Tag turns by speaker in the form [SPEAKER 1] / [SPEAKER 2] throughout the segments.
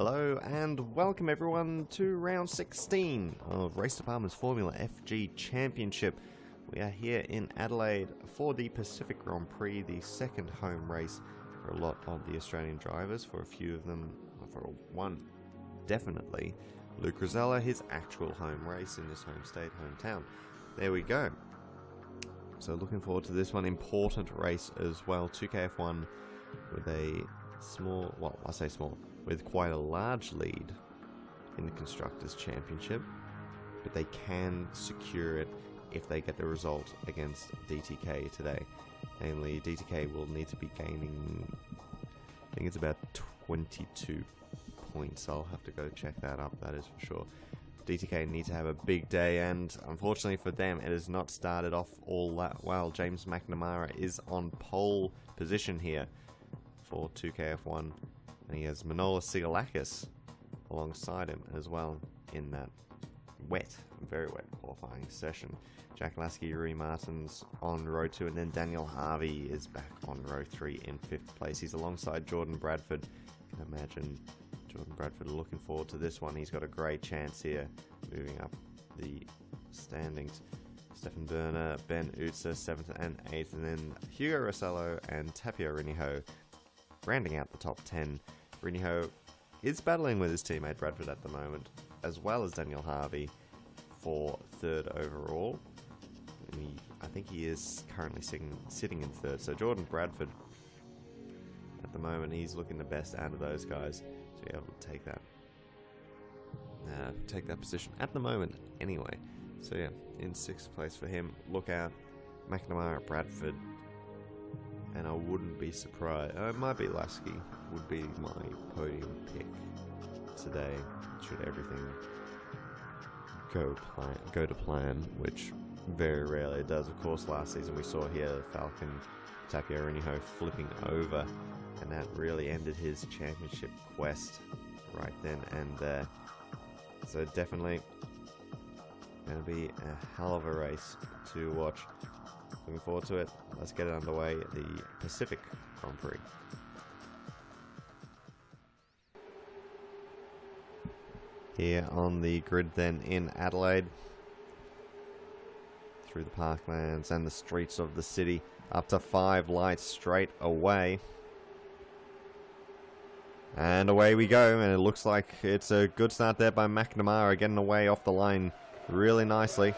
[SPEAKER 1] Hello and welcome everyone to round 16 of Race Department's Formula FG Championship. We are here in Adelaide for the Pacific Grand Prix, the second home race for a lot of the Australian drivers. For a few of them, for one definitely, Luke Rosella, his actual home race in this home state, hometown. There we go. So looking forward to this one, important race as well. 2KF1 with a small, well I say small, with quite a large lead in the Constructors' Championship, but they can secure it if they get the result against DTK today. Namely, DTK will need to be gaining, I think it's about 22 points. I'll have to go check that up, that is for sure. DTK need to have a big day, and unfortunately for them, it has not started off all that well. James McNamara is on pole position here for 2KF1. And he has Manolis Sigalakis alongside him as well in that wet, very wet qualifying session. Jack Lasky, Rui Martins on row 2, and then Daniel Harvey is back on row 3 in 5th place. He's alongside Jordan Bradford. You can imagine Jordan Bradford looking forward to this one. He's got a great chance here moving up the standings. Stefan Berner, Ben Utzer 7th and 8th, and then Hugo Rossello and Tapio Riniho rounding out the top 10. Riniho is battling with his teammate Bradford at the moment, as well as Daniel Harvey for 3rd overall. And I think he is currently sitting in 3rd. So Jordan Bradford, at the moment, he's looking the best out of those guys to be able to take that position at the moment. Anyway, so yeah, in 6th place for him. Look out, McNamara, Bradford. And I wouldn't be surprised. It might be Lasky would be my podium pick today, should everything go to plan, which very rarely does. Of course, last season we saw here Falcon Tapio Riniho flipping over, and that really ended his championship quest right then and there. So definitely going to be a hell of a race to watch. Looking forward to it. Let's get it underway at the Pacific Grand Prix. Here on the grid then in Adelaide, through the parklands and the streets of the city, up to 5 lights straight away. And away we go, and it looks like it's a good start there by McNamara, getting away off the line really nicely.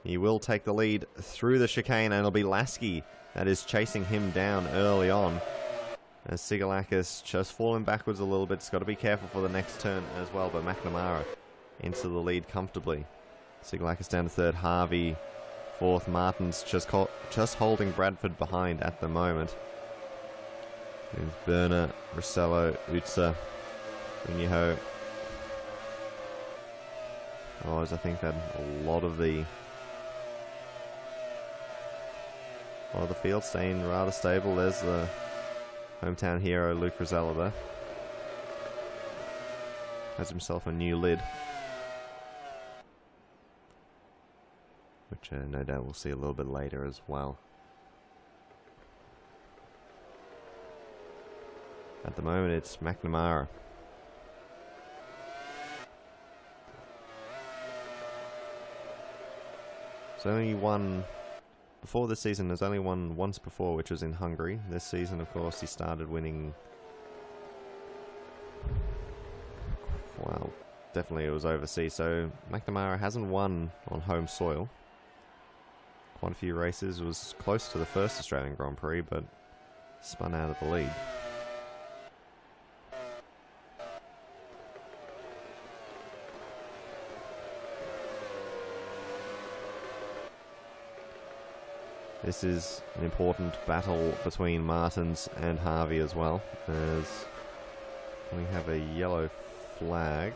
[SPEAKER 1] He will take the lead through the chicane, and it'll be Lasky that is chasing him down early on. As Sigalakis just falling backwards a little bit. It's got to be careful for the next turn as well, but McNamara into the lead comfortably. Sigalakis down to 3rd, Harvey 4th, Martins just holding Bradford behind at the moment. There's Berner, Rossello, Utzer, Riniho. Otherwise, I think that a lot of the field staying rather stable. There's the hometown hero Luke Rosella there. Has himself a new lid, which no doubt we'll see a little bit later as well. At the moment it's McNamara. There's only one. Before this season, there's only won once before, which was in Hungary. This season, of course, he started winning. Well, definitely it was overseas. So McNamara hasn't won on home soil. Quite a few races. Was close to the first Australian Grand Prix, but spun out of the lead. This is an important battle between Martins and Harvey as well, as we have a yellow flag.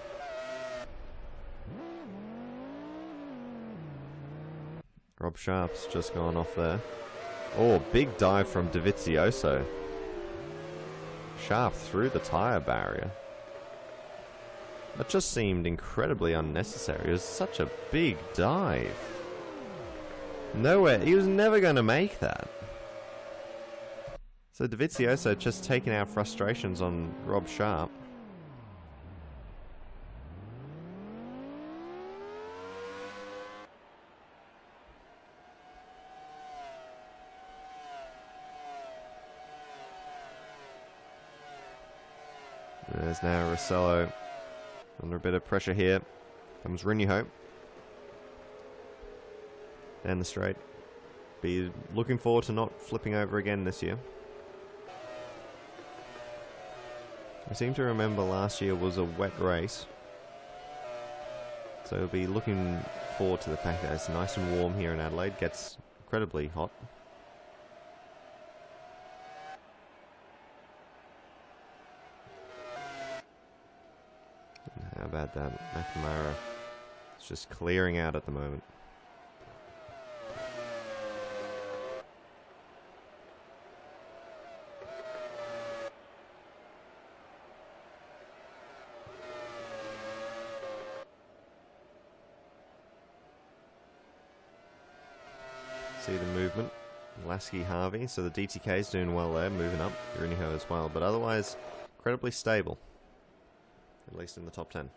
[SPEAKER 1] Rob Sharp's just gone off there. Oh, big dive from Dovizioso. Sharp through the tyre barrier. That just seemed incredibly unnecessary. It was such a big dive. Nowhere. He was never going to make that. So Dovizioso just taking out frustrations on Rob Sharp. There's now Rossello under a bit of pressure here. Comes Rinniho. Down the straight. Be looking forward to not flipping over again this year. I seem to remember last year was a wet race. So we'll be looking forward to the fact that it's nice and warm here in Adelaide. Gets incredibly hot. And how about that? McNamara is just clearing out at the moment. See the movement. Lasky, Harvey. So the DTK is doing well there, moving up. Rinniho as well. But otherwise, incredibly stable. At least in the top 10.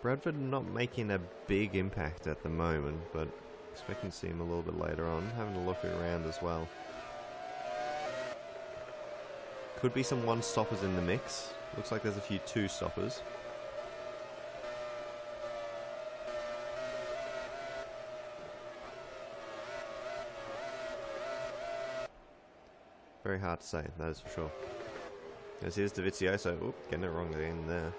[SPEAKER 1] Bradford not making a big impact at the moment, but expecting to see him a little bit later on. Having a look around as well. Could be some one-stoppers in the mix. Looks like there's a few two-stoppers. Very hard to say, that is for sure. As here's Davizioso. Oop, getting it wrong again there.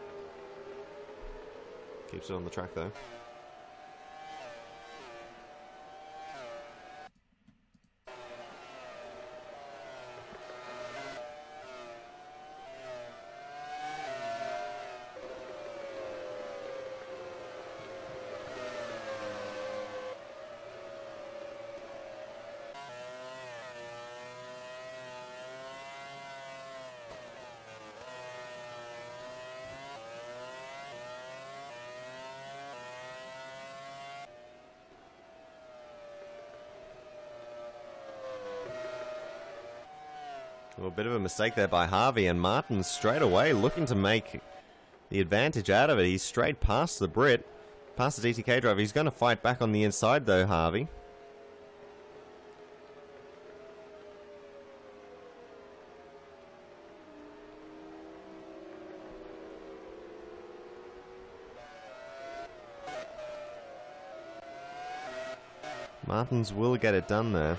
[SPEAKER 1] Keeps it on the track though. Well, a bit of a mistake there by Harvey, and Martin straight away looking to make the advantage out of it. He's straight past the Brit, past the DTK driver. He's going to fight back on the inside though, Harvey. Martins will get it done there.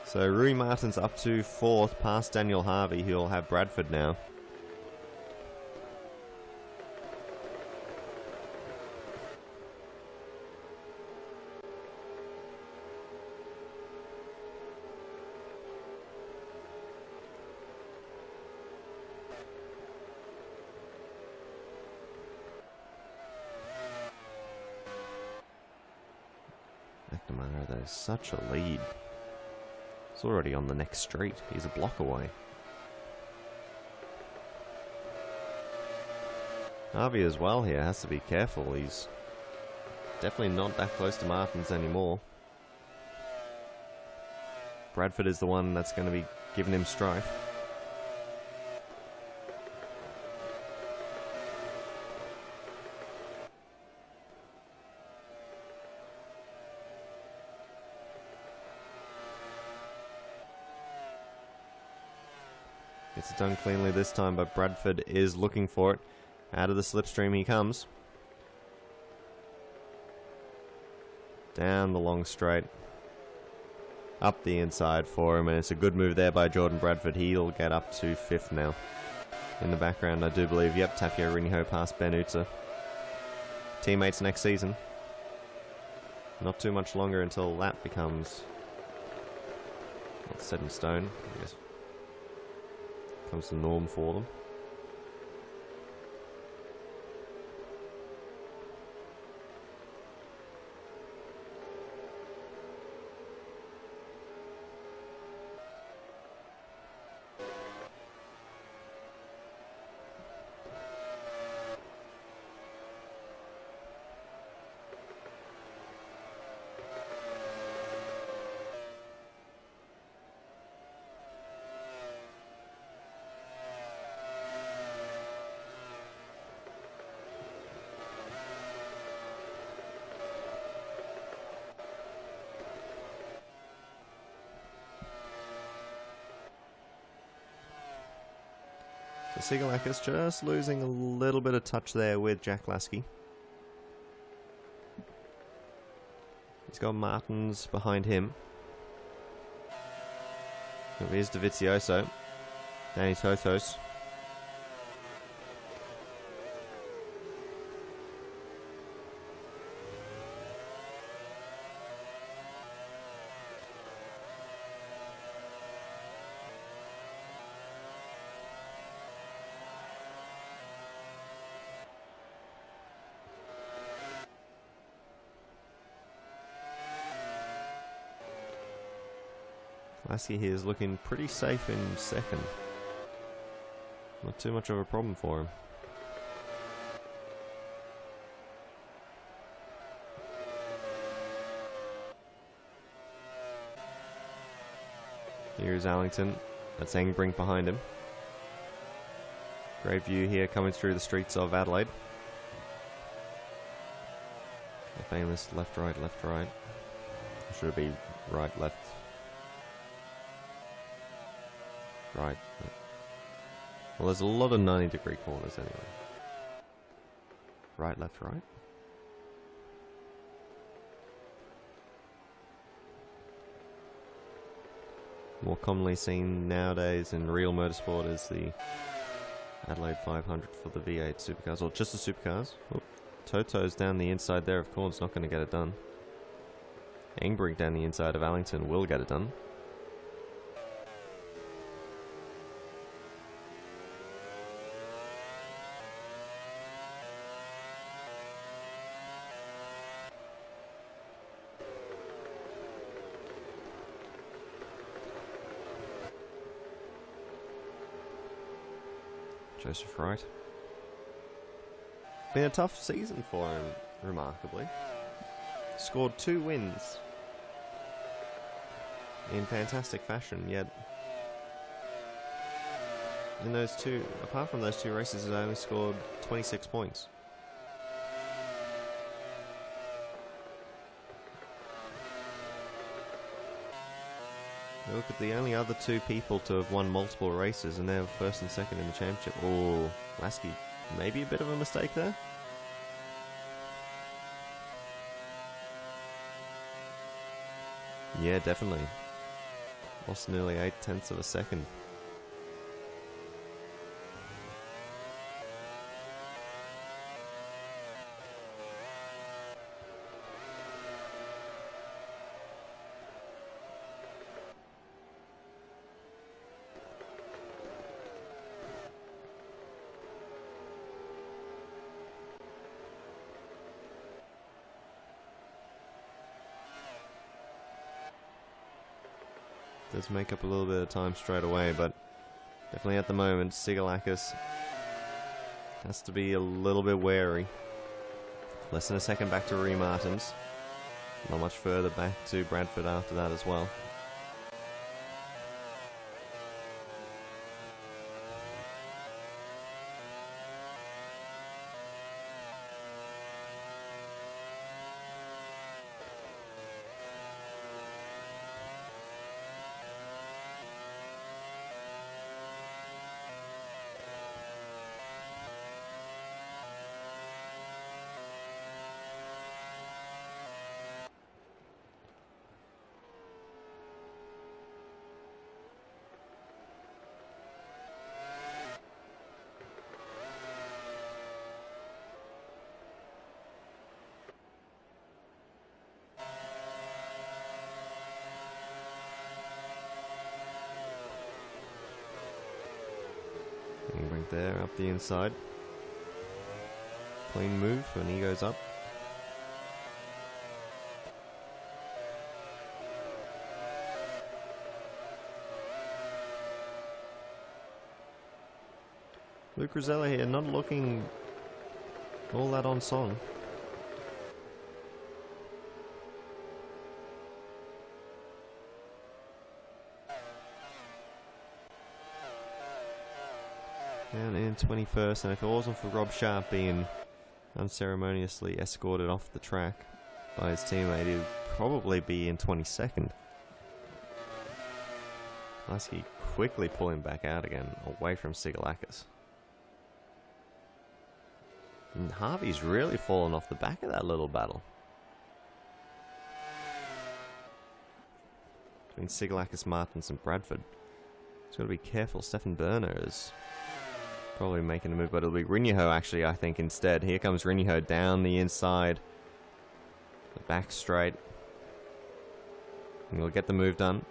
[SPEAKER 1] So Rui Martins up to 4th, past Daniel Harvey. He'll have Bradford now. McNamara, there's such a lead. He's already on the next street. He's a block away. Harvey as well here has to be careful. He's definitely not that close to Martins anymore. Bradford is the one that's going to be giving him strife. Gets it done cleanly this time, but Bradford is looking for it. Out of the slipstream he comes. Down the long straight. Up the inside for him, and it's a good move there by Jordan Bradford. He'll get up to 5th now. In the background, I do believe, yep, Tapio Rinniho past Ben Utzer. Teammates next season. Not too much longer until that becomes not set in stone, I guess. Becomes the norm for them. So Sigalakis just losing a little bit of touch there with Jack Lasky. He's got Martins behind him. Here's Dovizioso. Danny Totos. Lasky here is looking pretty safe in second. Not too much of a problem for him. Here's Allington. That's Engbrink behind him. Great view here coming through the streets of Adelaide. The famous left, right, left, right. Or should it be right, left? Right. Well, there's a lot of 90-degree corners anyway. Right, left, right. More commonly seen nowadays in real motorsport is the Adelaide 500 for the V8 supercars, or just the supercars. Oop. Toto's down the inside there, of course, not going to get it done. Engbrink down the inside of Allington will get it done. Joseph Wright. Been a tough season for him, remarkably. Scored 2 wins in fantastic fashion, yet in those two, apart from those 2 races, he's only scored 26 points. Look at the only other 2 people to have won multiple races, and they're first and second in the championship. Oh, Lasky, maybe a bit of a mistake there. Yeah, definitely. Lost nearly 0.8 of a second. Does make up a little bit of time straight away, but definitely at the moment, Sigalakis has to be a little bit wary. Less than a second back to Ree Martins. Not much further back to Bradford after that as well. Engbrink there, up the inside. Clean move, and he goes up. Luke Rosella here, not looking all that on song. And in 21st, and if it wasn't for Rob Sharp being unceremoniously escorted off the track by his teammate, he'd probably be in 22nd. Lasky quickly pulling back out again, away from Sigalakis. And Harvey's really fallen off the back of that little battle. Between Sigalakis, Martins and Bradford. He's got to be careful. Stefan Berner is probably making a move, but it'll be Rinyaho actually, I think, instead. Here comes Rinyaho down the inside. The back straight. And he'll get the move done.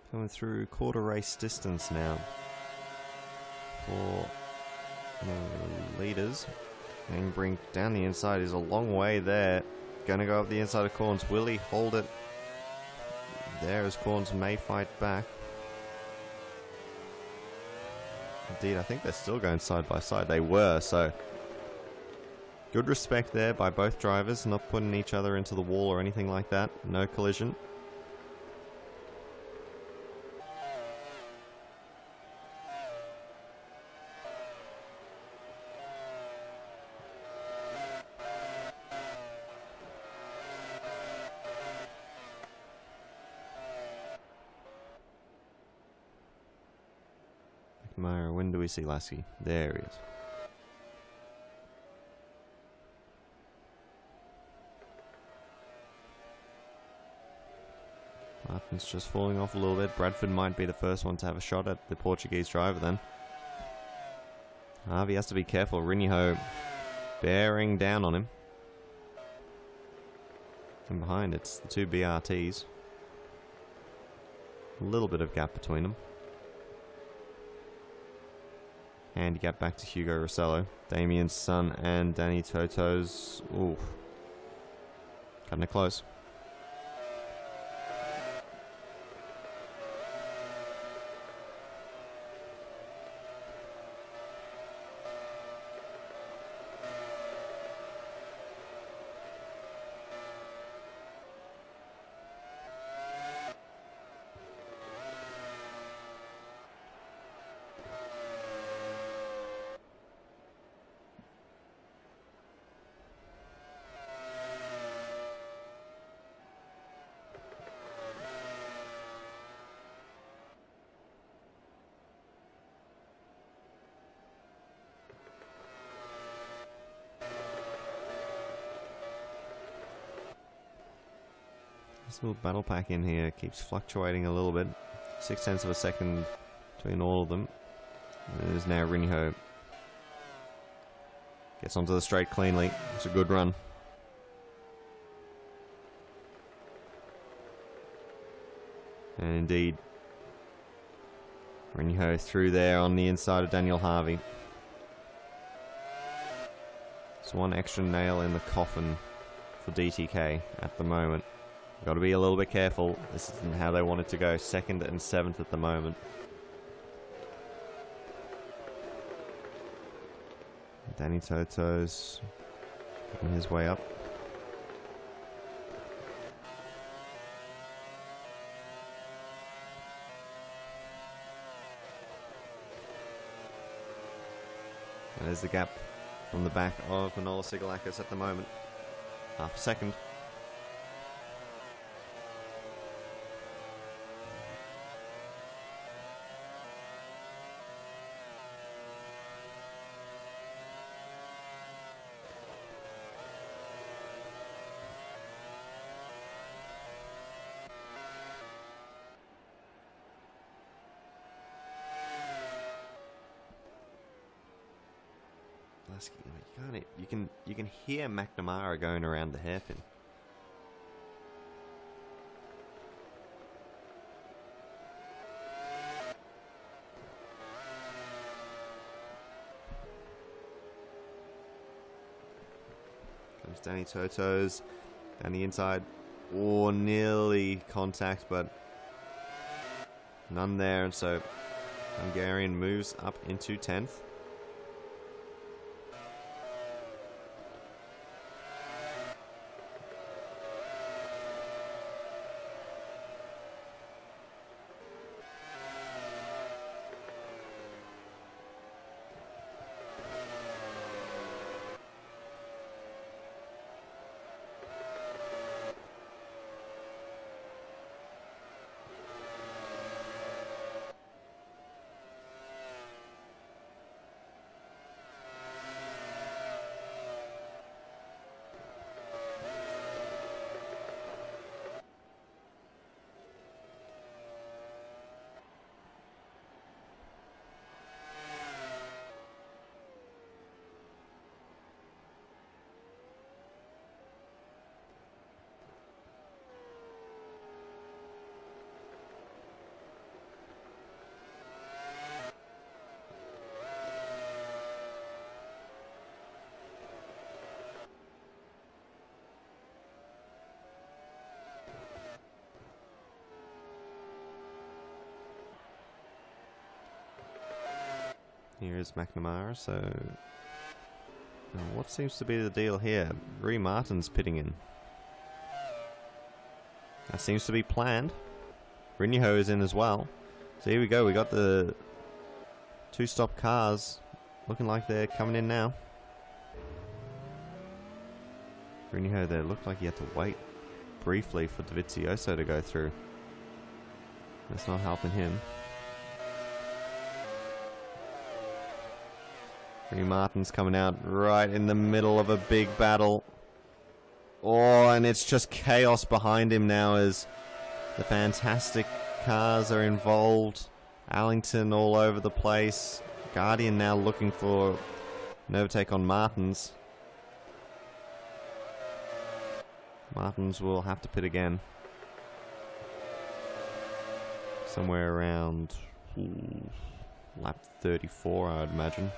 [SPEAKER 1] Coming through quarter race distance now for the leaders. Angbrink down the inside is a long way there. Gonna go up the inside of Corns. Will he hold it there as Corns may fight back? Indeed, I think they're still going side by side. They were, so good respect there by both drivers, not putting each other into the wall or anything like that. No collision. Myra, when do we see Lasky? There he is. Martin's just falling off a little bit. Bradford might be the first one to have a shot at the Portuguese driver then. Harvey has to be careful. Rinyaho bearing down on him. And behind it's the two BRTs. A little bit of gap between them. Handicap back to Hugo Rossello. Damien's son and Danny Toto's. Ooh. Cutting it close. This little battle pack in here keeps fluctuating a little bit. 0.6 of a second between all of them. There's now Rinyaho. Gets onto the straight cleanly. It's a good run. And indeed, Rinyaho through there on the inside of Daniel Harvey. It's one extra nail in the coffin for DTK at the moment. Got to be a little bit careful. This isn't how they want it to go. 2nd and 7th at the moment. Danny Toto's on his way up. There's the gap from the back of Manola Sigalakis at the moment. Half a second. Lasky, you can hear McNamara going around the hairpin. Comes Danny Toto's down the inside. Oh, nearly contact, but none there, and so Hungarian moves up into 10th. Here is McNamara, so what seems to be the deal here? Ree Martin's pitting in. That seems to be planned. Rinho is in as well. So here we go, we got the two stop cars looking like they're coming in now. Rinho there looked like he had to wait briefly for Dovizioso to go through. That's not helping him. Ree Martin's coming out right in the middle of a big battle. Oh, and it's just chaos behind him now as the fantastic cars are involved. Allington all over the place. Guardian now looking for an overtake on Martins. Martins will have to pit again. Somewhere around lap 34, I would imagine.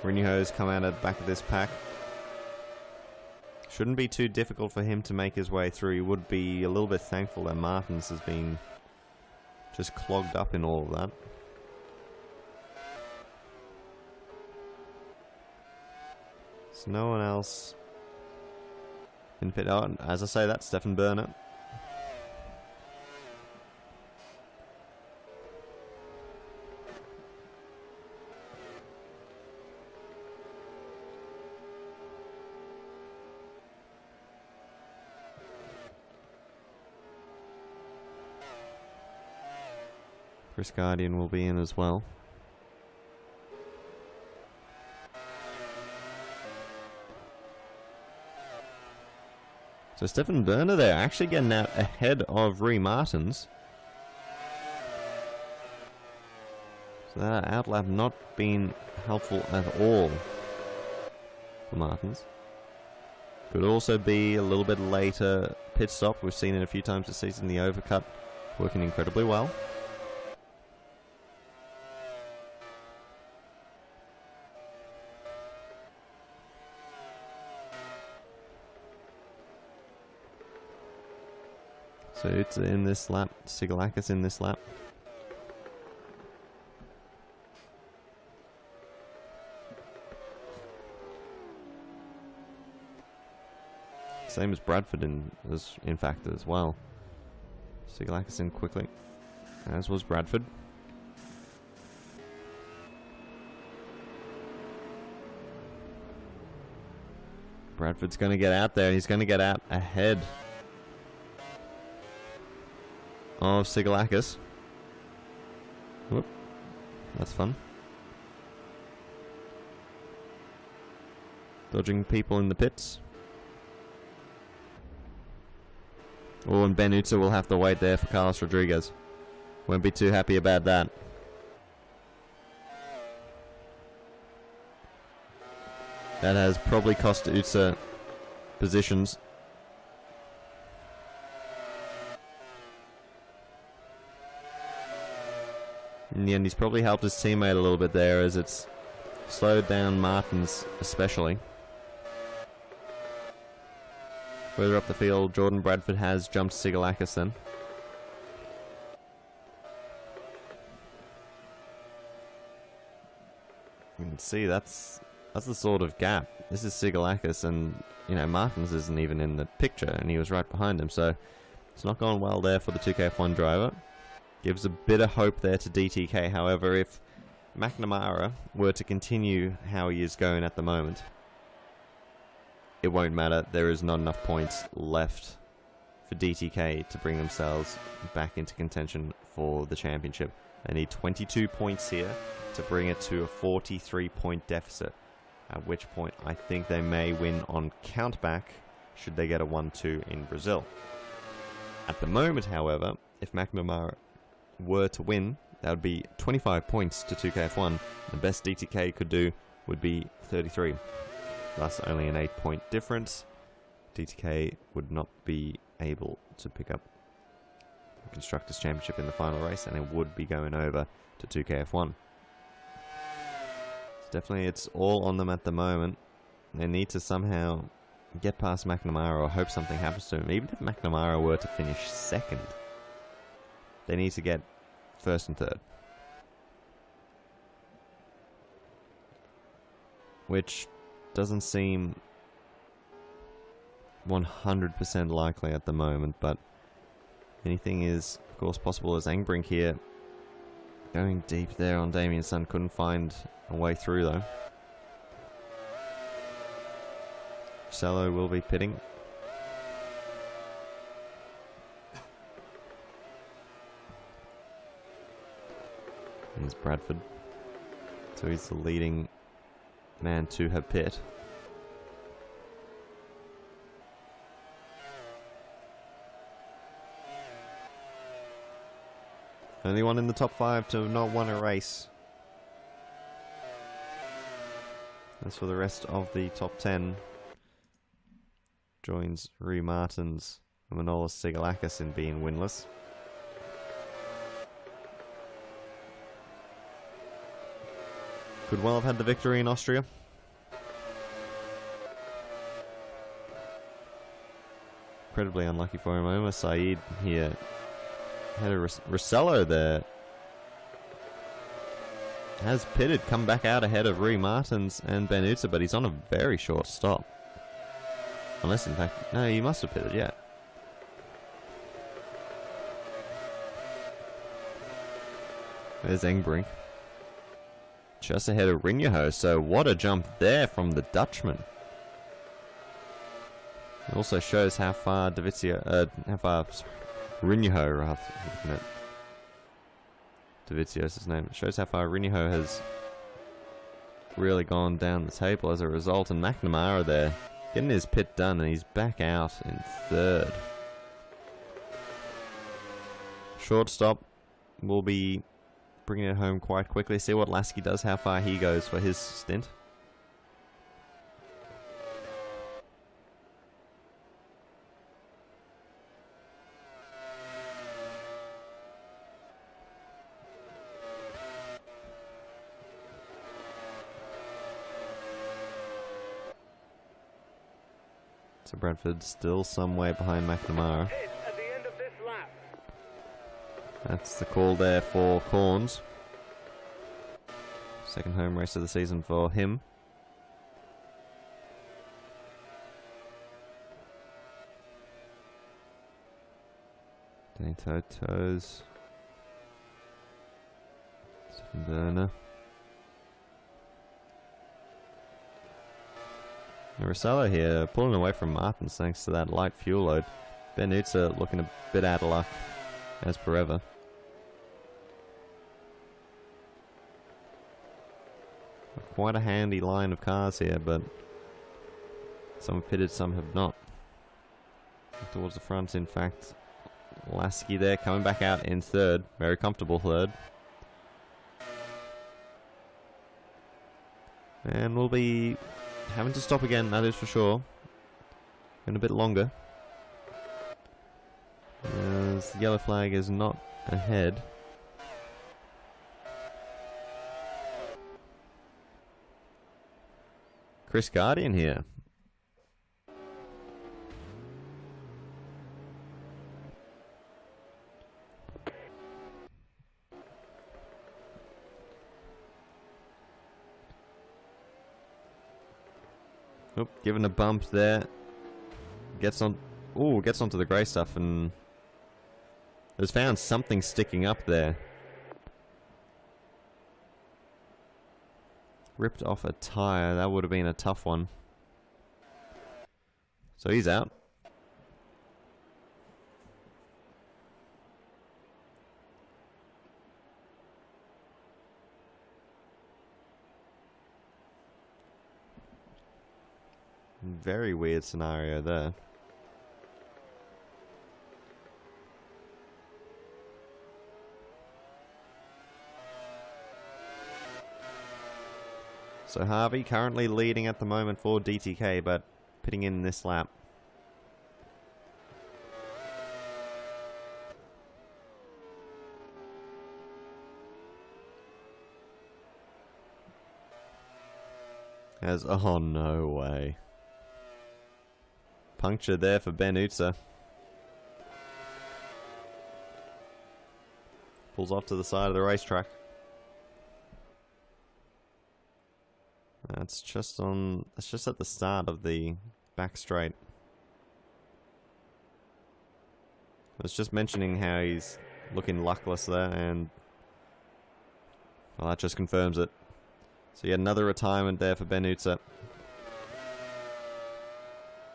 [SPEAKER 1] Rinho's come out at the back of this pack. Shouldn't be too difficult for him to make his way through. He would be a little bit thankful that Martins has been just clogged up in all of that. So no one else in pit. Oh, as I say, that's Stefan Bernert. Chris Guardian will be in as well. So Stefan Berner there actually getting out ahead of Ree Martins. So that outlap not been helpful at all for Martins. Could also be a little bit later pit stop. We've seen it a few times this season. The overcut working incredibly well. So it's in this lap, Sigalakis in this lap. Same as Bradford in fact as well. Sigalakis in quickly, as was Bradford. Bradford's going to get out there, and he's going to get out ahead of Sigalakis. Whoop. That's fun. Dodging people in the pits. Oh, and Ben Utzer will have to wait there for Carlos Rodriguez. Won't be too happy about that. That has probably cost Utsa positions. In the end, he's probably helped his teammate a little bit there, as it's slowed down Martins especially. Further up the field, Jordan Bradford has jumped Sigalakis then. You can see that's the sort of gap. This is Sigalakis, and you know, Martins isn't even in the picture, and he was right behind him, so it's not gone well there for the 2KF1 driver. Gives a bit of hope there to DTK. However, if McNamara were to continue how he is going at the moment, it won't matter. There is not enough points left for DTK to bring themselves back into contention for the championship. They need 22 points here to bring it to a 43-point deficit, at which point I think they may win on countback should they get a 1-2 in Brazil. At the moment, however, if McNamara were to win, that would be 25 points to 2KF1. The best DTK could do would be 33. Thus only an 8-point difference. DTK would not be able to pick up the Constructors' Championship in the final race, and it would be going over to 2KF1. It's all on them at the moment. They need to somehow get past McNamara or hope something happens to him. Even if McNamara were to finish second, they need to get first and third, which doesn't seem 100% likely at the moment, but anything is of course possible, as Engbrink here going deep there on Damien's son, couldn't find a way through though. Cello will be pitting. Here's Bradford. So he's the leading man to have pit. Only one in the top 5 to have not won a race. As for the rest of the top 10, joins Rui Martins and Manolis Sigalakis in being winless. Could well have had the victory in Austria. Incredibly unlucky for him. Omar Saeed here had a Rossello there. Has pitted, come back out ahead of Rui Martins and Ben Utsa, but he's on a very short stop. Unless, in fact, no, he must have pitted, yeah. There's Engbrink. Just ahead of Rinjaho, so what a jump there from the Dutchman. It also shows how far Rinjaho, rather, looking at Dovizio's name. It shows how far Rinjaho has really gone down the table as a result, and McNamara there getting his pit done, and he's back out in third. Short stop will be bringing it home quite quickly. See what Lasky does, how far he goes for his stint. So Bradford still some way behind McNamara. That's the call there for Corns. Second home race of the season for him. Danny Toes. Stephen Werner. Rossello here pulling away from Martins thanks to that light fuel load. Ben Utsa looking a bit out of luck as per ever. Quite a handy line of cars here, but some have pitted, some have not. Towards the front, in fact, Lasky there coming back out in third, very comfortable third. And we'll be having to stop again, that is for sure. And a bit longer. As the yellow flag is not ahead. Chris Guardian here. Oop, given a bump there. Gets on. Ooh, gets onto the grey stuff and has found something sticking up there. Ripped off a tyre. That would have been a tough one. So he's out. Very weird scenario there. So Harvey currently leading at the moment for DTK, but pitting in this lap. As, oh no way. Puncture there for Ben Utsa. Pulls off to the side of the racetrack. That's just at the start of the back straight. I was just mentioning how he's looking luckless there, and well, that just confirms it. So yet another retirement there for Ben Utsa.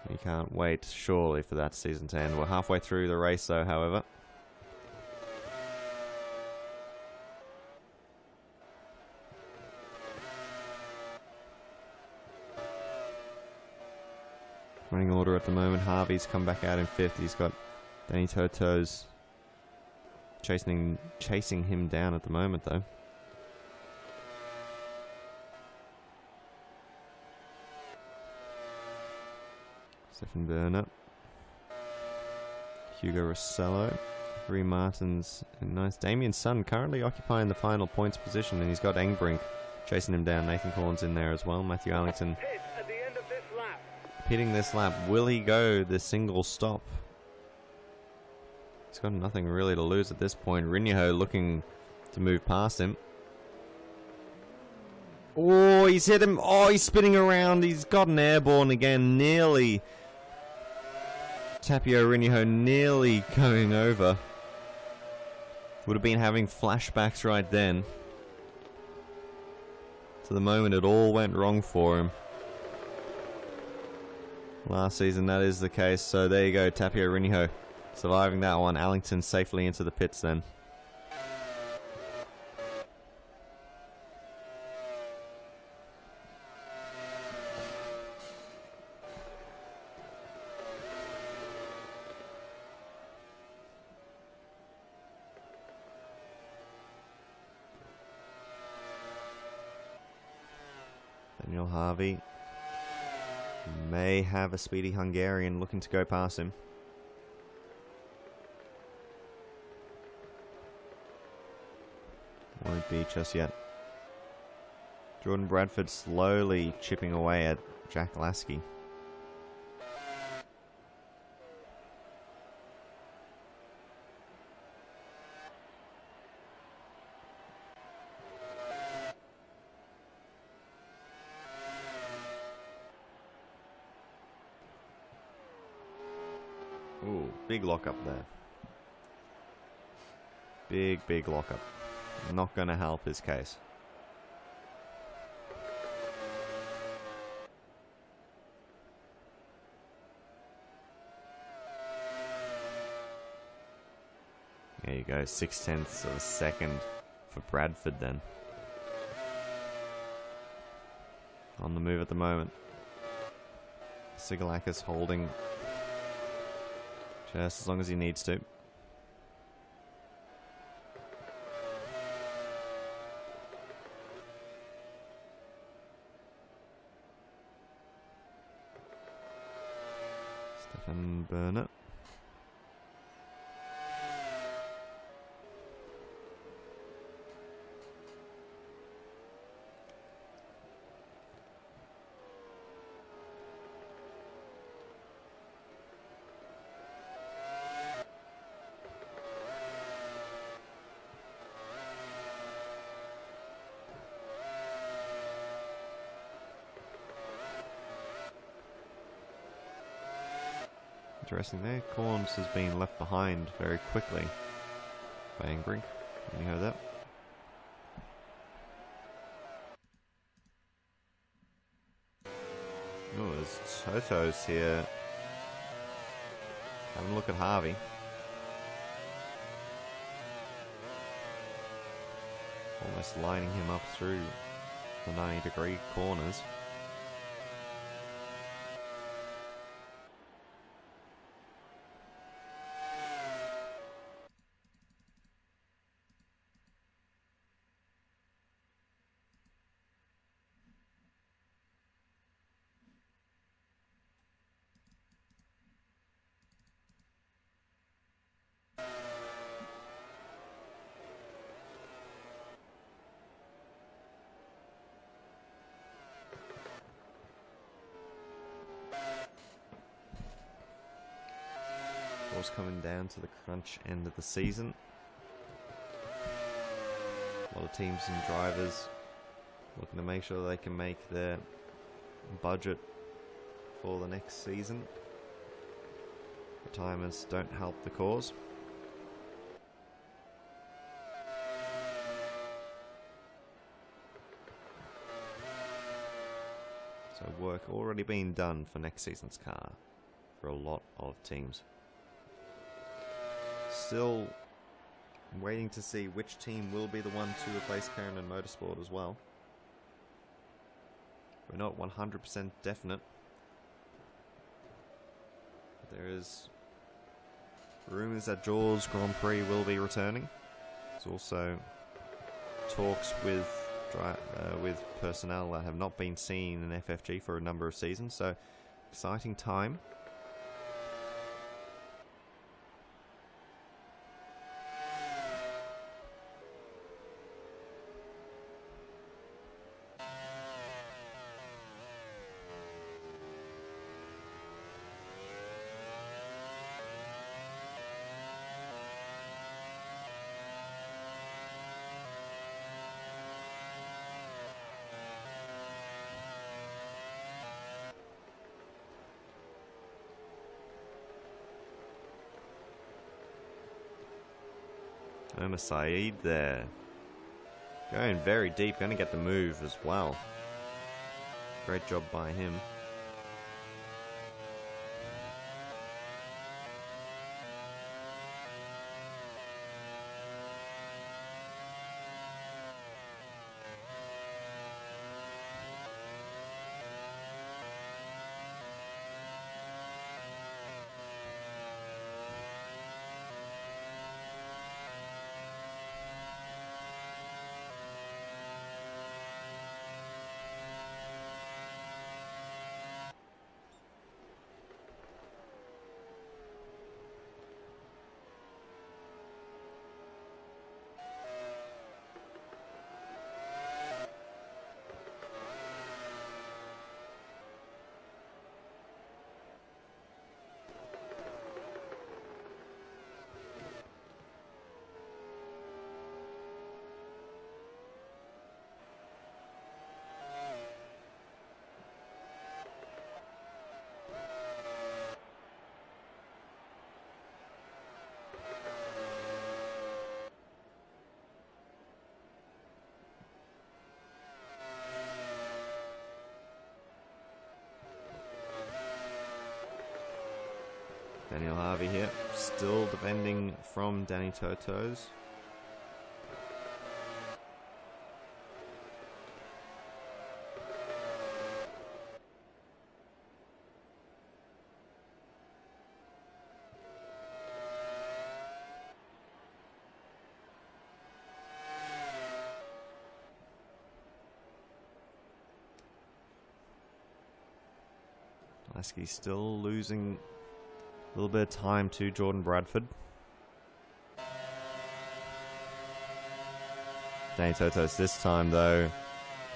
[SPEAKER 1] We can't wait, surely, for that season to end. We're halfway through the race, though, however. Running order at the moment. Harvey's come back out in 5th. He's got Danny Toto's chasing him down at the moment, though. Stefan Burner, Hugo Rossello, Ree Martins, and nice. Damien Sun currently occupying the final points position, and he's got Engbrink chasing him down. Nathan Corns in there as well. Matthew Arlington pitting this lap. Will he go the single stop? He's got nothing really to lose at this point. Rinyaho looking to move past him. Oh, he's hit him. Oh, he's spinning around. He's gotten airborne again. Nearly. Tapio Rinyaho nearly going over. Would have been having flashbacks right then. To the moment it all went wrong for him. Last season that is the case. So there you go. Tapio Rinyaho surviving that one. Allington safely into the pits then. Daniel Harvey may have a speedy Hungarian looking to go past him. Won't be just yet. Jordan Bradford slowly chipping away at Jack Lasky. Ooh, big lockup there. Big lockup. Not going to help his case. There you go, 0.6 of a second for Bradford then. On the move at the moment. Sigalakis holding just as long as he needs to. and burn it. Interesting there. Corns has been left behind very quickly by Angbrink. You heard that? Oh, there's Toto's here. Have a look at Harvey. Almost lining him up through the 90-degree corners. Coming down to the crunch end of the season. A lot of teams and drivers looking to make sure they can make their budget for the next season. Retirements don't help the cause. So work already being done for next season's car for a lot of teams. Still waiting to see which team will be the one to replace Karen in Motorsport as well. We're not 100% definite. There is rumours that Jaws Grand Prix will be returning. There's also talks with personnel that have not been seen in FFG for a number of seasons, so exciting time. Omar Saeed there. Going very deep, going to get the move as well. Great job by him. Daniel Harvey here, still defending from Danny Toto's. Lasky still losing little bit of time to Jordan Bradford. Danny Totos this time, though.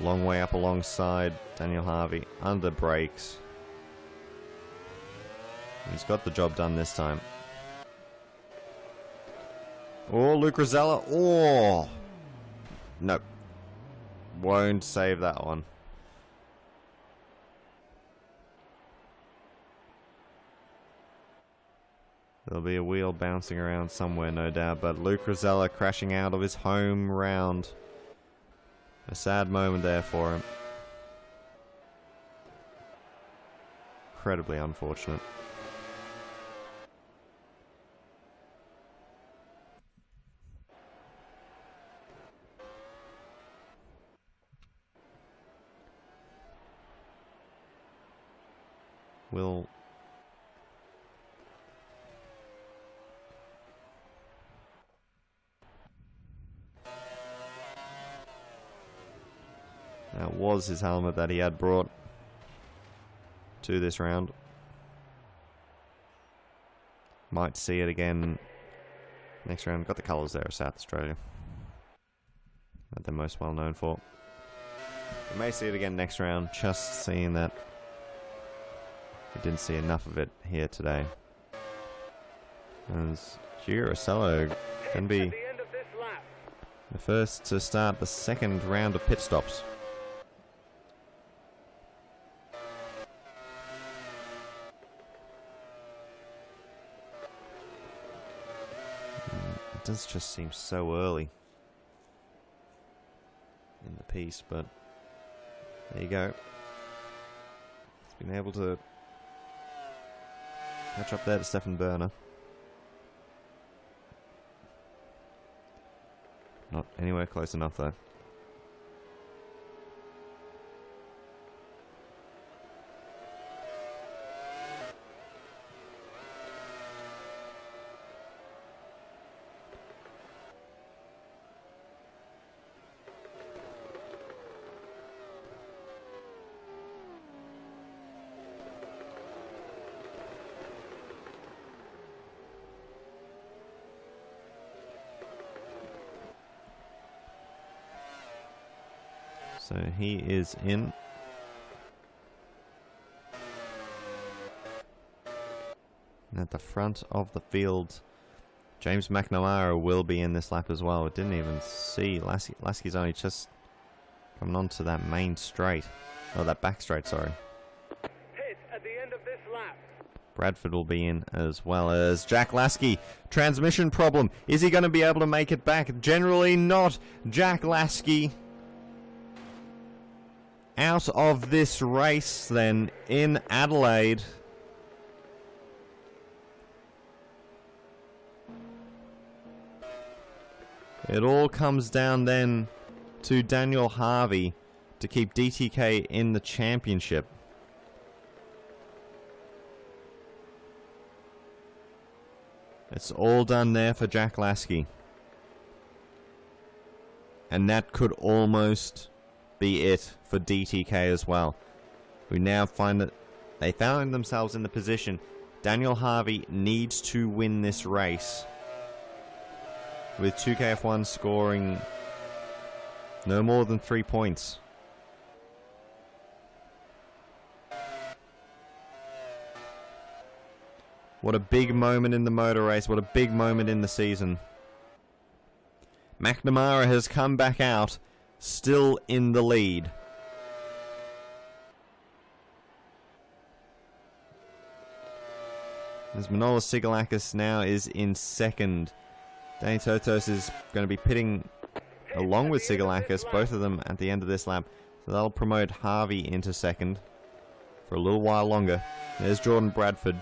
[SPEAKER 1] Long way up alongside Daniel Harvey. Under brakes. He's got the job done this time. Oh, Luke Rosella. Oh! Nope. Won't save that one. There'll be a wheel bouncing around somewhere, no doubt, but Luke Rosella crashing out of his home round. A sad moment there for him. Incredibly unfortunate. Will that was his helmet that he had brought to this round. Might see it again next round. Got the colours there of South Australia that they're most well known for. We may see it again next round, just seeing that we didn't see enough of it here today. As Hugo Rossello can be the first to start the second round of pit stops. It does just seem so early in the piece, but there you go. He's been able to catch up there to Stefan Berner. Not anywhere close enough though. So he is in. And at the front of the field, James McNamara will be in this lap as well. I didn't even see Lasky's only just coming onto that main straight. Oh, that back straight, sorry.
[SPEAKER 2] Hit at the end of this lap.
[SPEAKER 1] Bradford will be in as well as Jack Lasky. Transmission problem. Is he going to be able to make it back? Generally not. Jack Lasky out of this race then in Adelaide. It all comes down then to Daniel Harvey to keep DTK in the championship. It's all done there for Jack Lasky. And that could almost be it for DTK as well. We now find that they found themselves in the position. Daniel Harvey needs to win this race, with 2KF1 scoring no more than 3 points. What a big moment in the motor race. What a big moment in the season. McNamara has come back out, still in the lead. As Manolis Sigalakis now is in second. Danny Totos is going to be pitting along with Sigalakis, both of them at the end of this lap. So that'll promote Harvey into second for a little while longer. There's Jordan Bradford.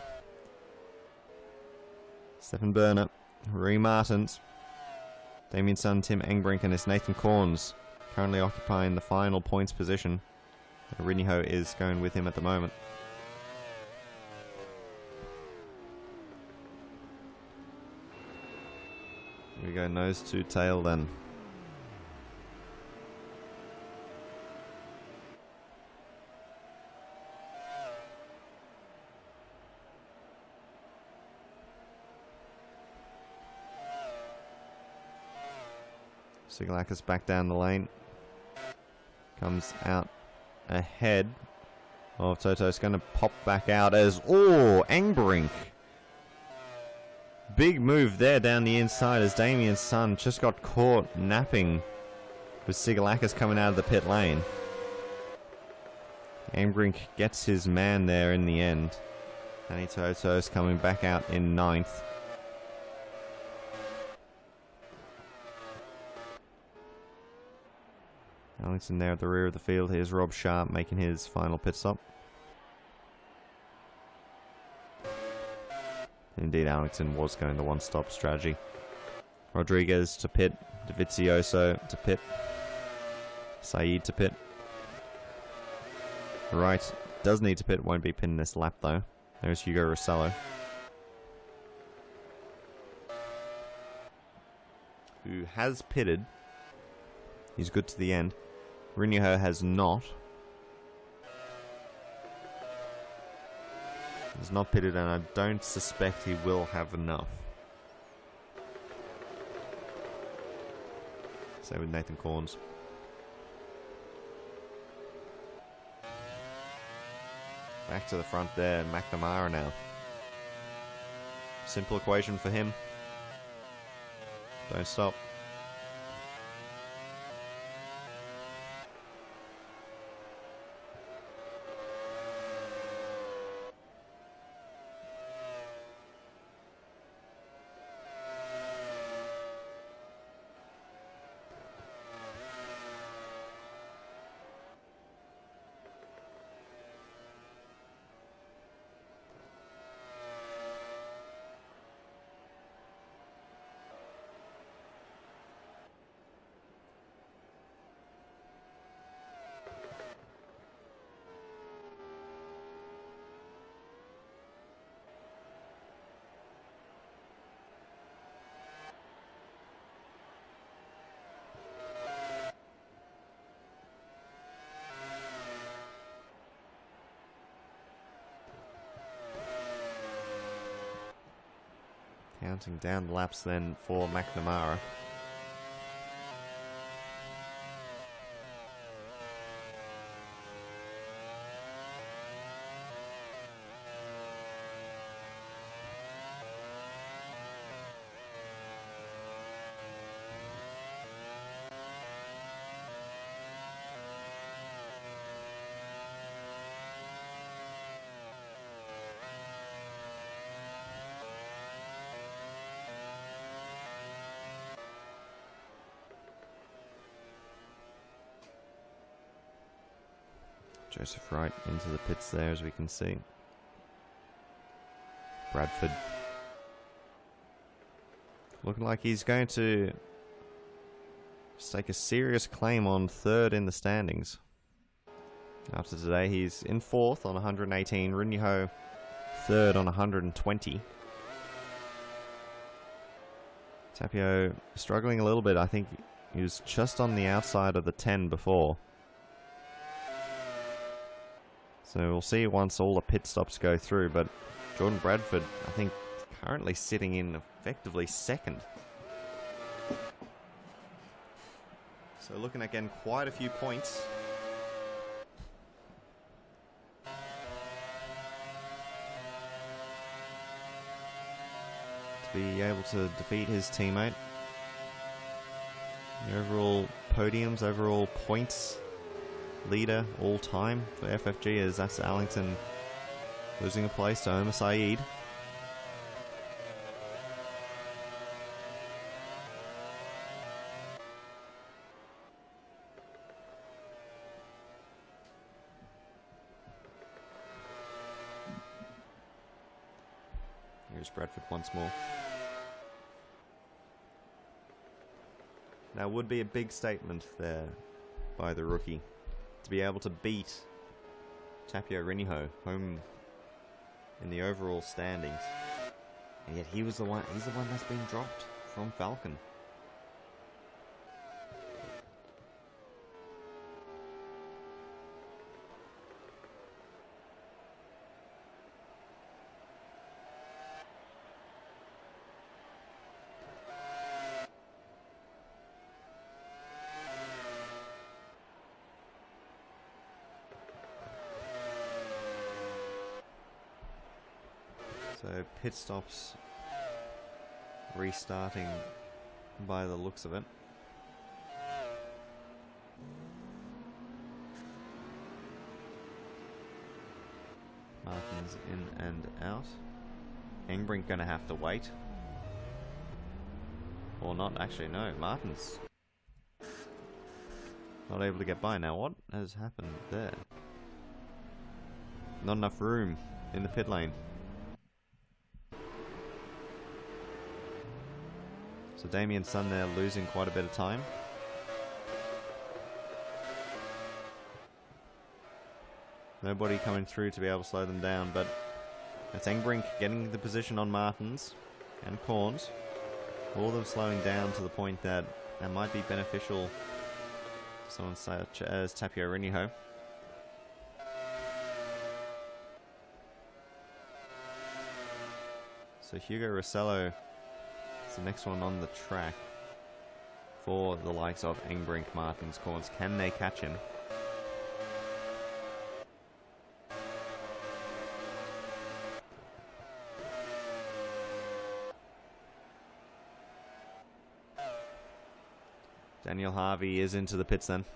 [SPEAKER 1] Stefan Berner, Ree Martins, Damien's son Tim Engbrink, and it's Nathan Corns currently occupying the final points position. Riniho is going with him at the moment. Here we go, nose to tail then. Sigalakis back down the lane. Comes out ahead of Toto's going to pop back out as... Oh, Engbrink. Big move there down the inside as Damian's son just got caught napping with Sigalakis coming out of the pit lane. Engbrink gets his man there in the end. Danny Toto's coming back out in 9th. Allington there at the rear of the field. Here's Rob Sharp making his final pit stop. Indeed, Allington was going the one-stop strategy. Rodriguez to pit. Dovizioso to pit. Saeed to pit. Right, does need to pit. Won't be pitting this lap though. There's Hugo Rossello, who has pitted. He's good to the end. Rinho has not. He's not pitted, and I don't suspect he will have enough. Same with Nathan Corns. Back to the front there, McNamara now. Simple equation for him. Don't stop. Counting down the laps then for McNamara. Joseph Wright into the pits there, as we can see. Bradford looking like he's going to stake a serious claim on 3rd in the standings. After today, he's in 4th on 118. Rinho 3rd on 120. Tapio struggling a little bit. I think he was just on the outside of the 10 before. So we'll see once all the pit stops go through, but Jordan Bradford, I think, currently sitting in effectively 2nd. So looking at getting quite a few points. To be able to defeat his teammate. The overall podiums, overall points leader all time for FFG is that's Allington losing a place to Omar Saeed. Here's Bradford once more. Now would be a big statement there by the rookie to be able to beat Tapio Rinho home in the overall standings, and yet he's the one that's been dropped from Falcon. So pit stops restarting by the looks of it. Martin's in and out. Engbrink gonna have to wait. Or not, actually no, Martin's not able to get by. Now what has happened there? Not enough room in the pit lane. So Damien's son there losing quite a bit of time. Nobody coming through to be able to slow them down, but that's Engbrink getting the position on Martins and Corns. All of them slowing down to the point that might be beneficial to someone such as Tapio Riniho. So Hugo Rossello is the next one on the track for the likes of Engbrink, Martins, Corns. Can they catch him? Daniel Harvey is into the pits then.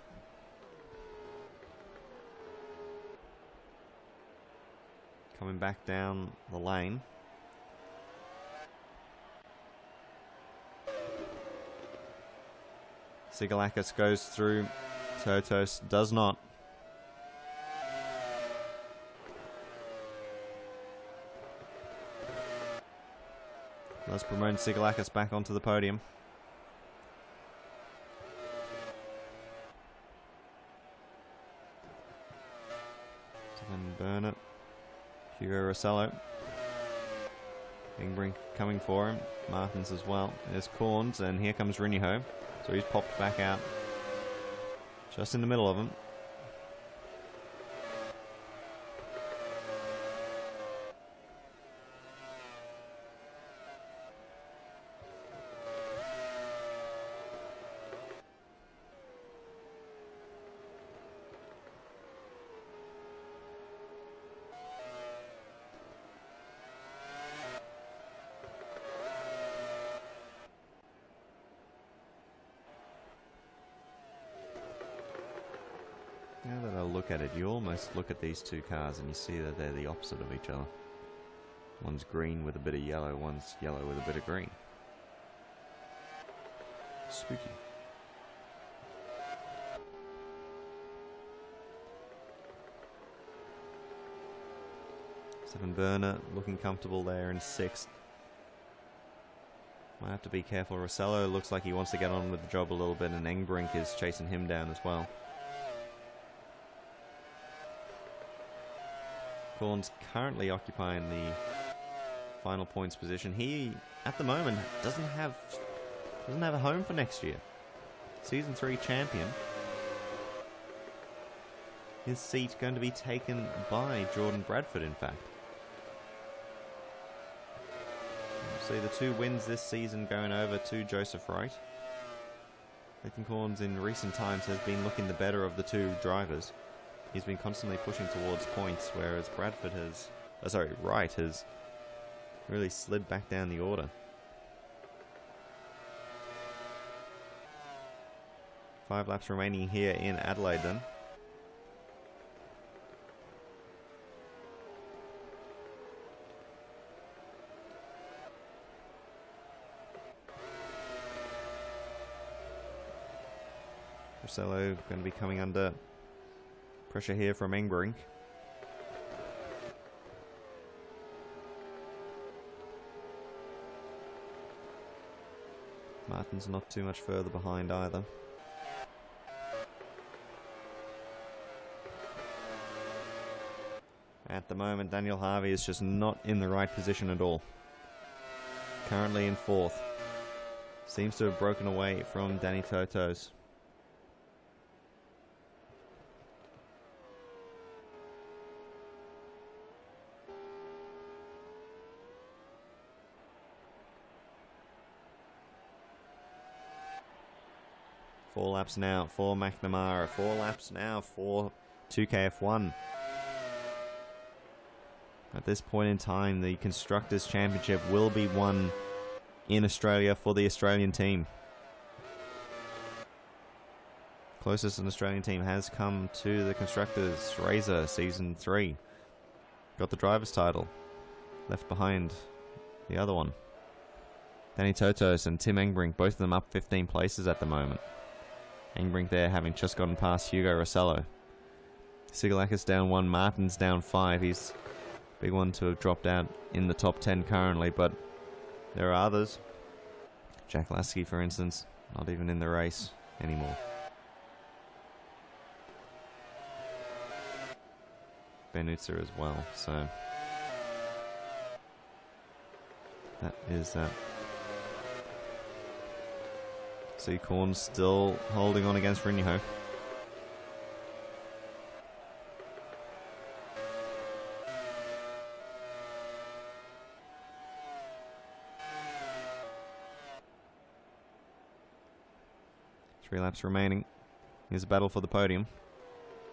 [SPEAKER 1] Coming back down the lane. Sigalakis goes through. Totos does not. Let's promote Sigalakis back onto the podium. Burnett. Hugo Rossello. Engbrink coming for him. Martins as well. There's Corns, and here comes Riniho. So he's popped back out. Just in the middle of him. Now that I look at it, you almost look at these two cars and you see that they're the opposite of each other. One's green with a bit of yellow, one's yellow with a bit of green. Spooky. Seven Burner looking comfortable there in sixth. Might have to be careful. Rossello looks like he wants to get on with the job a little bit, and Engbrink is chasing him down as well. Corns currently occupying the final points position. He, at the moment, doesn't have a home for next year. Season 3 champion. His seat going to be taken by Jordan Bradford, in fact. See the 2 wins this season going over to Joseph Wright. Nathan Corns in recent times has been looking the better of the 2 drivers. He's been constantly pushing towards points, whereas Wright has really slid back down the order. 5 laps remaining here in Adelaide then. Rossello going to be coming under pressure here from Engbrink. Martin's not too much further behind either. At the moment, Daniel Harvey is just not in the right position at all. Currently in 4th. Seems to have broken away from Danny Totos. Four laps now for McNamara. 4 laps now for 2KF1. At this point in time, the Constructors' Championship will be won in Australia for the Australian team. Closest an Australian team has come to the Constructors. Razor, Season 3. Got the driver's title. Left behind the other one. Danny Totos and Tim Engbrink, both of them up 15 places at the moment. Engbrink there having just gotten past Hugo Rossello. Sigalakis down 1, Martin's down 5. He's a big one to have dropped out in the top 10 currently, but there are others. Jack Lasky, for instance, not even in the race anymore. Ben Utzer as well, so that is that. See Korn still holding on against Rinyaho. Three laps remaining. Here's a battle for the podium.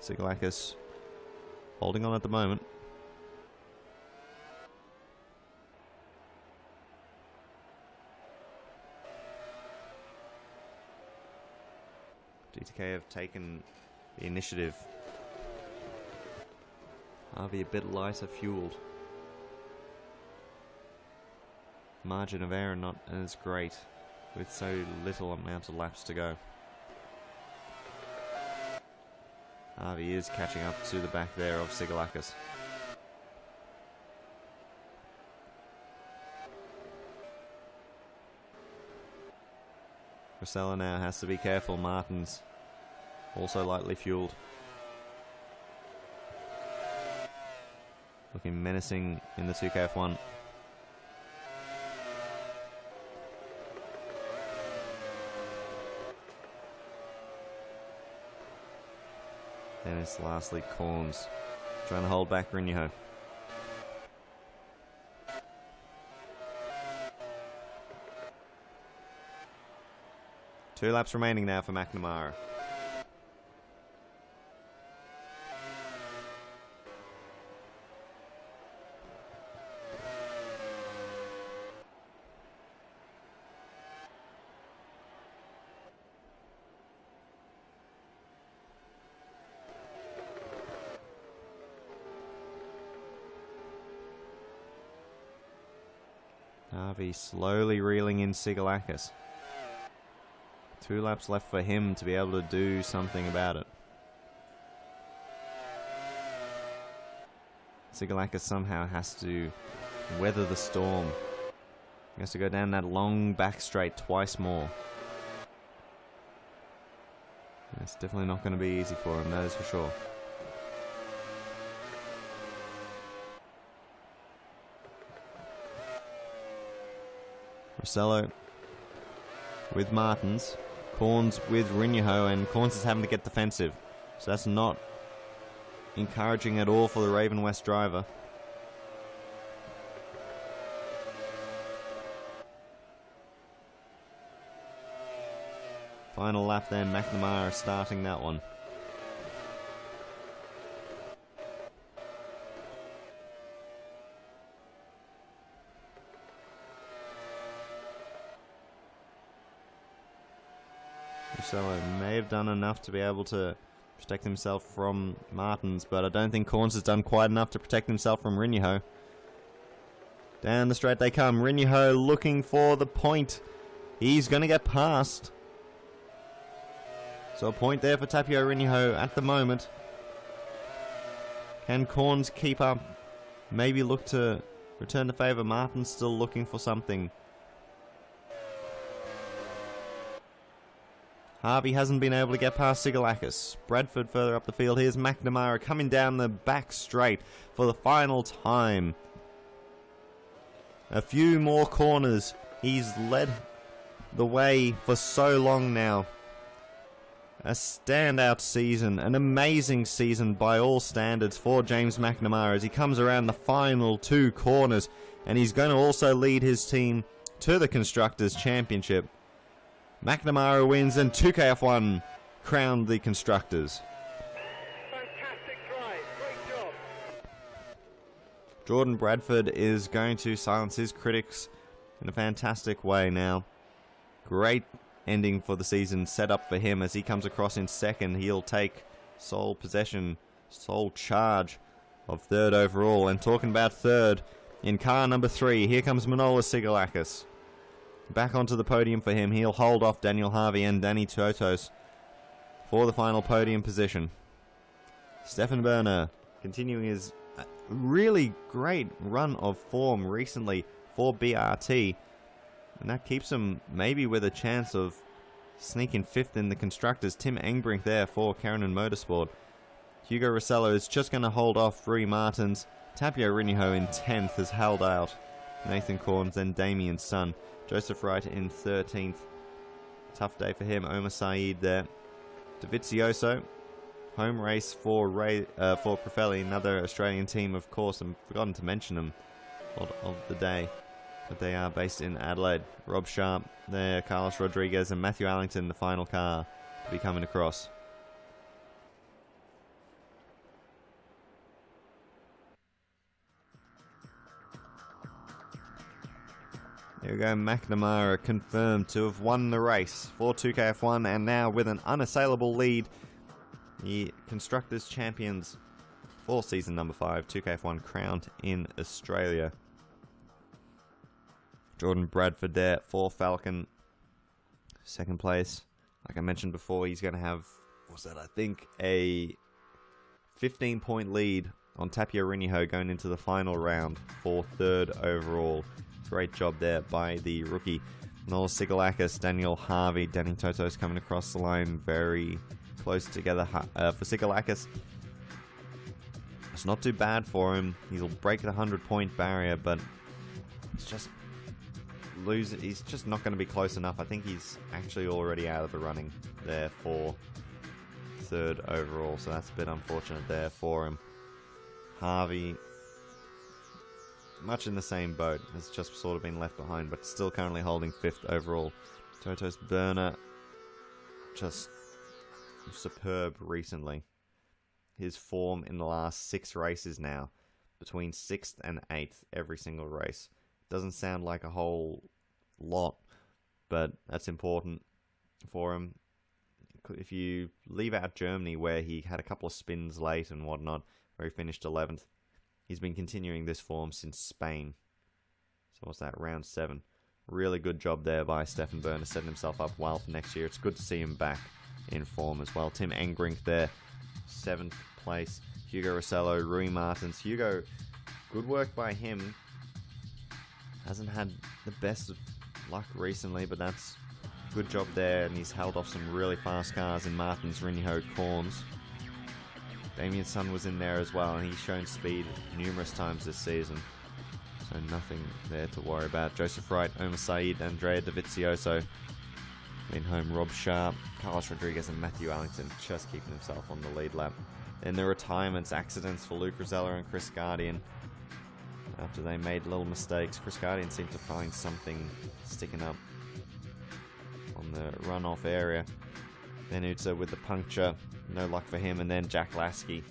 [SPEAKER 1] Sigalakis holding on at the moment. GTK have taken the initiative. Harvey a bit lighter fueled. Margin of error not as great with so little amount of laps to go. Harvey is catching up to the back there of Sigalakis. Rosella now has to be careful. Martin's also lightly fueled. Looking menacing in the 2KF1. And it's lastly Corns trying to hold back Rinyaho. Two laps remaining now for McNamara. Harvey slowly reeling in Sigalakis. 2 laps left for him to be able to do something about it. Sigalakis somehow has to weather the storm. He has to go down that long back straight twice more. It's definitely not going to be easy for him, that is for sure. Rossello with Martins. Corns with Rinyaho, and Corns is having to get defensive. So that's not encouraging at all for the Raven West driver. Final lap then, McNamara starting that one. Rossello may have done enough to be able to protect himself from Martins, but I don't think Corns has done quite enough to protect himself from Rinyaho. Down the straight they come. Rinyaho looking for the point. He's going to get past. So a point there for Tapio Rinyaho at the moment. Can Corns keep up? Maybe look to return the favour. Martin's still looking for something. Harvey hasn't been able to get past Sigalakis. Bradford further up the field. Here's McNamara coming down the back straight for the final time. A few more corners. He's led the way for so long now. A standout season, an amazing season by all standards for James McNamara as he comes around the final 2 corners, and he's going to also lead his team to the Constructors' Championship. McNamara wins, and 2KF1 crowned the Constructors.
[SPEAKER 2] Fantastic drive, great job.
[SPEAKER 1] Jordan Bradford is going to silence his critics in a fantastic way now. Great ending for the season set up for him as he comes across in second. He'll take sole possession, sole charge of third overall. And talking about third, in car number 3, here comes Manolis Sigalakis. Back onto the podium for him. He'll hold off Daniel Harvey and Danny Totos for the final podium position. Stefan Berner continuing his really great run of form recently for BRT. And that keeps him maybe with a chance of sneaking 5th in the Constructors. Tim Engbrink there for Karanen Motorsport. Hugo Rossello is just going to hold off Rui Martins. Tapio Riniho in 10th has held out Nathan Corns, then Damien Sun. Joseph Wright in 13th. Tough day for him. Omar Saeed there. Dovizioso. Home race for Profelli, another Australian team, of course. I've forgotten to mention them of the day. But they are based in Adelaide. Rob Sharp there, Carlos Rodriguez and Matthew Allington, the final car to be coming across. There we go, McNamara confirmed to have won the race for 2KF1, and now with an unassailable lead, the Constructors Champions for season number 5, 2KF1 crowned in Australia. Jordan Bradford there for Falcon, second place. Like I mentioned before, he's going to have, what's that, I think a 15-point lead on Tapio Riniho going into the final round for third overall. Great job there by the rookie. Noel Sigalakis, Daniel Harvey, Danny Totos coming across the line very close together. For Sigalakis, it's not too bad for him. He'll break the 100-point barrier, but it's just he's just not going to be close enough. I think he's actually already out of the running there for third overall, so that's a bit unfortunate there for him. Harvey, much in the same boat, has just sort of been left behind, but still currently holding 5th overall. Totos Berner, just superb recently. His form in the last 6 races now, between 6th and 8th every single race. Doesn't sound like a whole lot, but that's important for him. If you leave out Germany, where he had a couple of spins late and whatnot, where he finished 11th, he's been continuing this form since Spain. So what's that, round 7. Really good job there by Stefan Berner, setting himself up well for next year. It's good to see him back in form as well. Tim Engbrink there, 7th place. Hugo Rossello, Rui Martins. Hugo, good work by him. Hasn't had the best of luck recently, but that's good job there. And he's held off some really fast cars in Martins, Riniho, Corns. Damien Sun was in there as well, and he's shown speed numerous times this season. So nothing there to worry about. Joseph Wright, Omar Saeed, Andrea Dovizioso. Been home, Rob Sharp, Carlos Rodriguez, and Matthew Allington just keeping himself on the lead lap. Then the retirements, accidents for Luke Rosella and Chris Guardian. After they made little mistakes, Chris Guardian seemed to find something sticking up on the runoff area. Then Utsa with the puncture, no luck for him. And then Jack Lasky,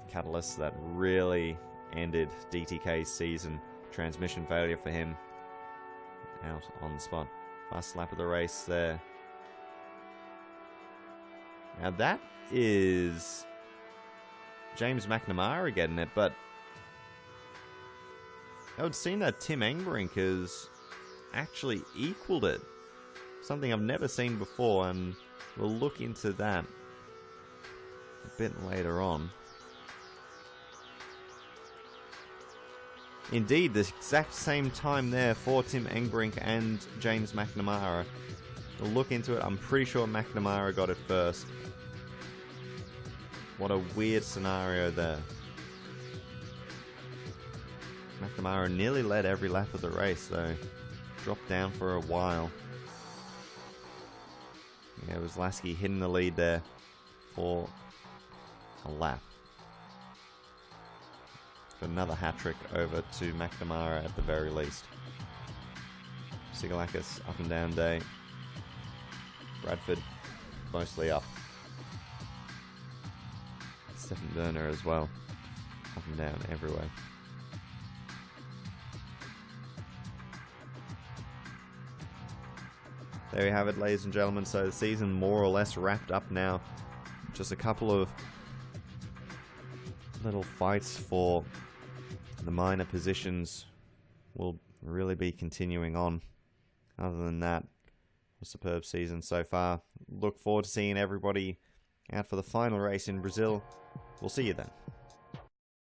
[SPEAKER 1] catalyst that really ended DTK's season. Transmission failure for him, out on the spot. Fast lap of the race there. Now that is James McNamara getting it, but I would seem that Tim Engbrink has actually equaled it. Something I've never seen before, and we'll look into that a bit later on. Indeed, the exact same time there for Tim Engbrink and James McNamara. We'll look into it. I'm pretty sure McNamara got it first. What a weird scenario there. McNamara nearly led every lap of the race, though. Dropped down for a while. Yeah, it was Lasky hitting the lead there for a lap. For another hat-trick over to McNamara at the very least. Sigalakis, up and down day. Bradford, mostly up. Stefan Berner as well. Up and down everywhere. there you have it, ladies and gentlemen. So the season more or less wrapped up now. Just a couple of little fights for the minor positions will really be continuing on. Other than that, a superb season so far. Look forward to seeing everybody out for the final race in Brazil. We'll see you then.